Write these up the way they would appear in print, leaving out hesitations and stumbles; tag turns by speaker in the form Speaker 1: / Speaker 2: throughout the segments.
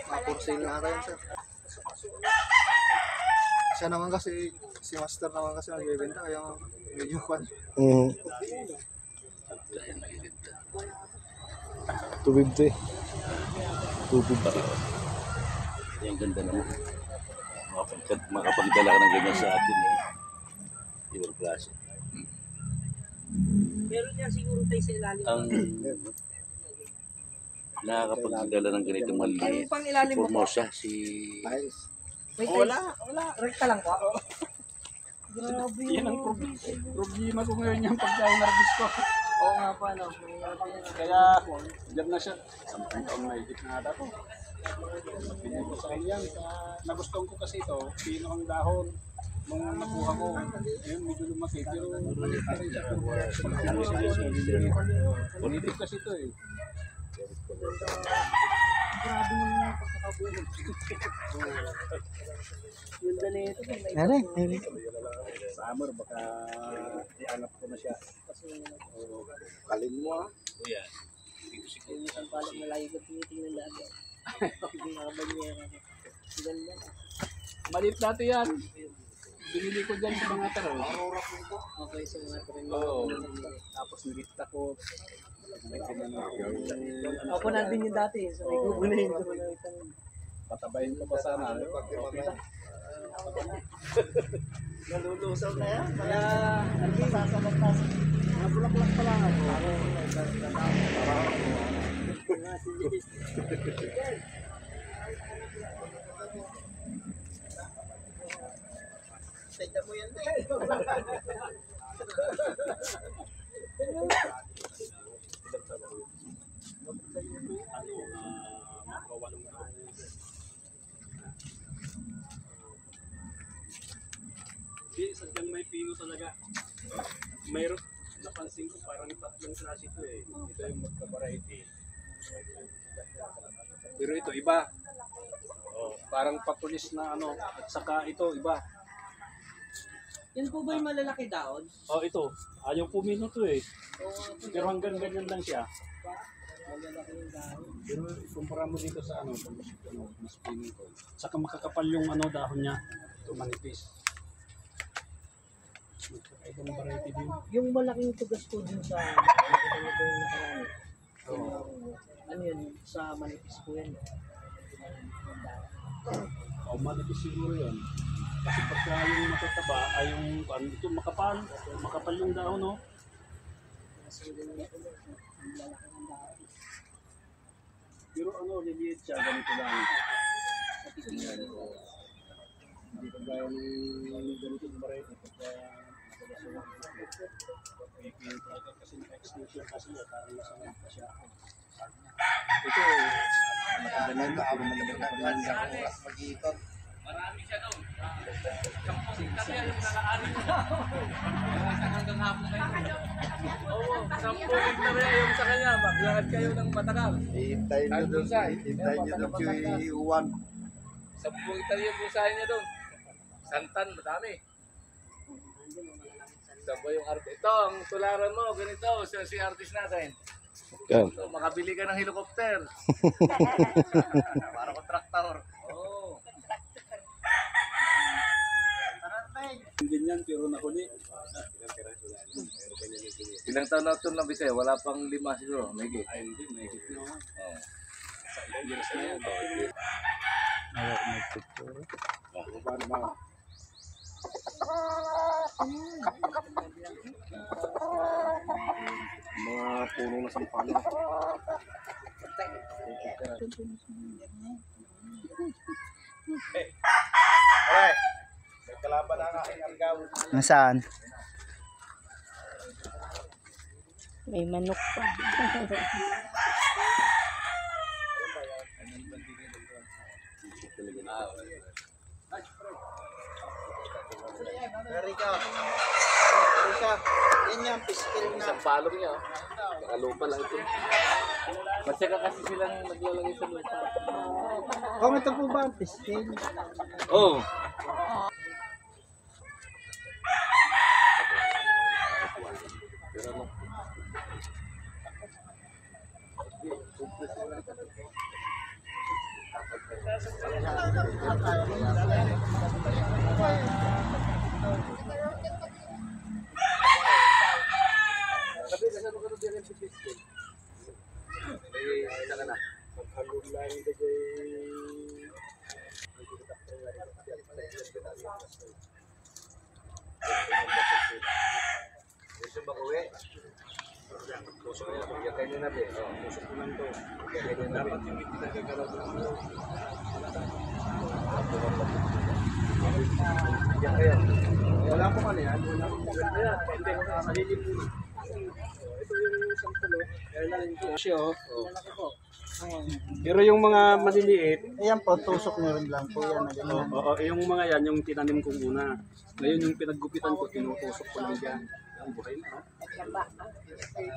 Speaker 1: Mapursil na ata yan, sir. Siya naman kasi, si Master naman kasi nagbibenta, kaya medyo kwan.
Speaker 2: Tubig to eh. Tubig to.
Speaker 3: Yung ganda naman. Makapagdala ka ng ganyan sa atin eh. Ibang klase.
Speaker 4: Meron yan siguro tayo sa ilalim.
Speaker 3: Ang nakakapagdala ng ganitong maliit.
Speaker 4: Pang ilalim mo po?
Speaker 3: Formosa, si...
Speaker 4: Wait,
Speaker 5: wala.
Speaker 4: Rekta lang po. Grabe yun.
Speaker 5: Yan ang problema ko ngayon yung pagka-nervous ko.
Speaker 4: Oo nga pa, no?
Speaker 5: Kaya, dyan na siya. 10 taon na higit na ata to. Pinay ko sa kanya. Nagustuhan ko kasi ito, pino ang dahon. Nung nakuha ko, ayun, medyo lumaki. Pero maliit pa rin siya. Punitive kasi ito eh.
Speaker 4: Grabe naman yung pagkakabuhin. Yung dali ito.
Speaker 5: Summer, baka ianap ko na siya. Kalin mo ah.
Speaker 3: Kuya,
Speaker 4: Yung isang palang malayo ko tinitingnan lang. Hindi nakabanyera. Ganda.
Speaker 5: Maliit dati yan. Binili ko dyan sa mga taro.
Speaker 4: Okay, sa mga trend.
Speaker 5: Oo. Tapos nilita ko.
Speaker 4: Ako nandun yung dati. So, may gugunahin ko na itang...
Speaker 5: Patabayin ko pa sana. Okay na.
Speaker 4: Nalulusaw na yan. Kaya, masasabat na sa... Nabulaklak pa lang ako. Tignan mo yan.
Speaker 5: Hindi, sadyang may pino talaga. Mayroon, napansin ko parang tatlong klase ito eh. Ito yung magka-variety. Pero ito, iba. Parang patulis na ano. At saka ito, iba.
Speaker 4: Yan po ba yung malalaki daon?
Speaker 5: Oh, ito. Ayaw pumino to eh. Pero hanggang ganyan lang siya.
Speaker 4: Malalaki yung daon.
Speaker 5: Pero kumpara mo dito sa mas pino to. Saka makakapal yung dahon niya. Ito manipis. Ibang variety din.
Speaker 4: Yung malaking tugas ko dun sa yung nakaraan. Ano yun? Sa manipis po yan.
Speaker 5: O manipis siguro yun. Kasi pagka yung matataba ay yung ito makapal. Makapal yung dahon, no? Pero liliit siya. Ganito lang. Hindi pa gaya ng ganito yung variety. Pagka kasi na-extinction kasi yun, parang nasanay pa siya. Ito,
Speaker 1: Ganun ka, abang naman ng oras mag-iikot.
Speaker 3: Marami siya doon. 10 hektarya yung nalaanin niya. Hanggang hapon kayo. Oo, 10 hektarya yung sa kanya. Maglakad kayo ng matagal.
Speaker 1: Ihintayin nyo doon. Ihintayin nyo doon si Juan.
Speaker 3: 10 hektarya yung busahin niya doon. Santan, madami. Sabo yung artist. Ito, ang tularan mo, ganito, si artist natin. So, makabili ka ng helicopter. Para kontraktor. Oo.
Speaker 5: ganyan pero nahuli.
Speaker 3: Ilang taon na ito na Bisay? Wala pang 5 siguro. May
Speaker 5: Ay, hindi, may hit na.
Speaker 3: Oo.
Speaker 5: Sa ilang years na yan.
Speaker 2: Ayaw ko mag-picture.
Speaker 5: Paano ba?
Speaker 1: Mga puno na sampana. Alright. May kalaban na ang aking argaw.
Speaker 2: Nasaan?
Speaker 6: May manok pa.
Speaker 1: Erika. Erika. Yan yung piskil na.
Speaker 3: Isang palong niya. Nakalupa lang ito. Matsaka kasi silang naglalagay sa lupa.
Speaker 4: Kung ito po ba ang piskil?
Speaker 3: Oo.
Speaker 1: Wala pong ano yan.
Speaker 5: Siya, oh. Pero yung mga maliliit,
Speaker 1: Ayan po, tusok nyo rin lang po yan.
Speaker 5: oo, yung mga yan, yung tinanim kong una. Ngayon yung pinaggupitan ko, tinutusok ko lang dyan. Ang buhay na, oh.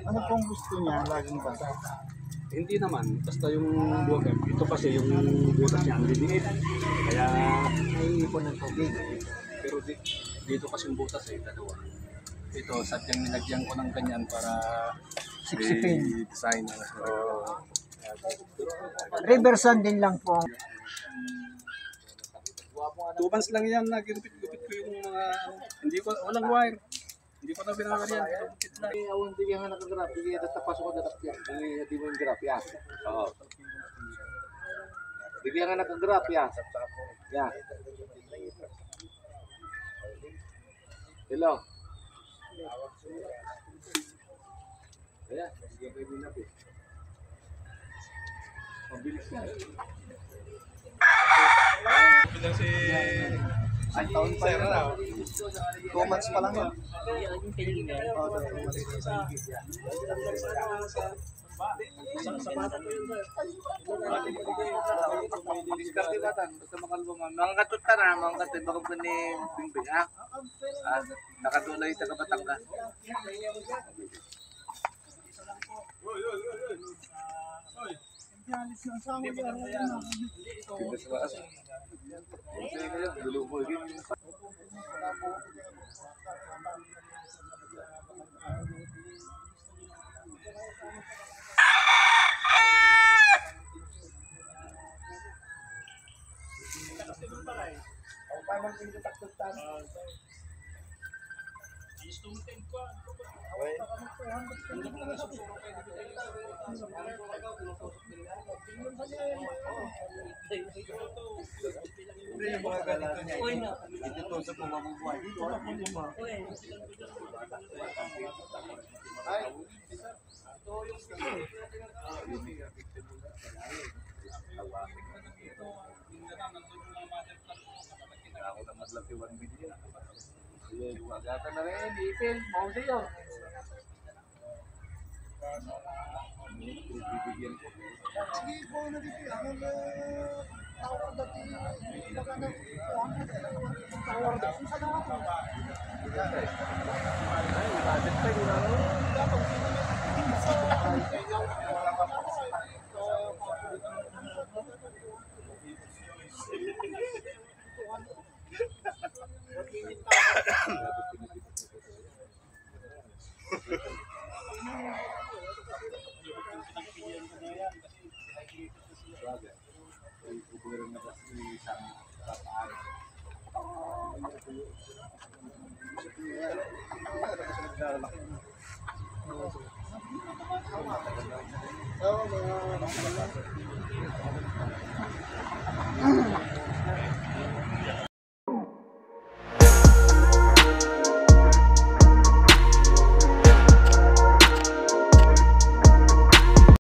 Speaker 1: Ano pong gusto niya? Laging basa.
Speaker 5: Hindi naman, basta yung buhay. Ito kasi yung butas niya, ang liliit. Kaya,
Speaker 1: Naiipon ng tubig.
Speaker 5: pero dito kasi yung butas ay dalawa. Ito, sadyang nilagyan ko ng ganyan para
Speaker 1: Siksipin.
Speaker 5: design.
Speaker 1: River sand din lang po.
Speaker 5: 2 months lang yan na ginupit-gupit ko yung mga, hindi ko, walang wire. Hindi ko na binakariyan, ginupit lang.
Speaker 3: Awan di nga nakagraph, di nga tapos ko dapat yan. Di mo yung graph ya. Oo. Di nga nakagraph ya. Ya. Hello. Ayan, hindi kayo binapit. Mabilis yan.
Speaker 1: Ang taon pa yun. 2 months pa lang yun. Oo, 2 months.
Speaker 3: Diskarte batan, basta makalbungan. Mga katuta na, mga katuta, baka ba ni Bingbing, ha? Nakatulay, taga Batangas. Agatan na rin, ipin, mau sa'yo.
Speaker 1: Oo, mga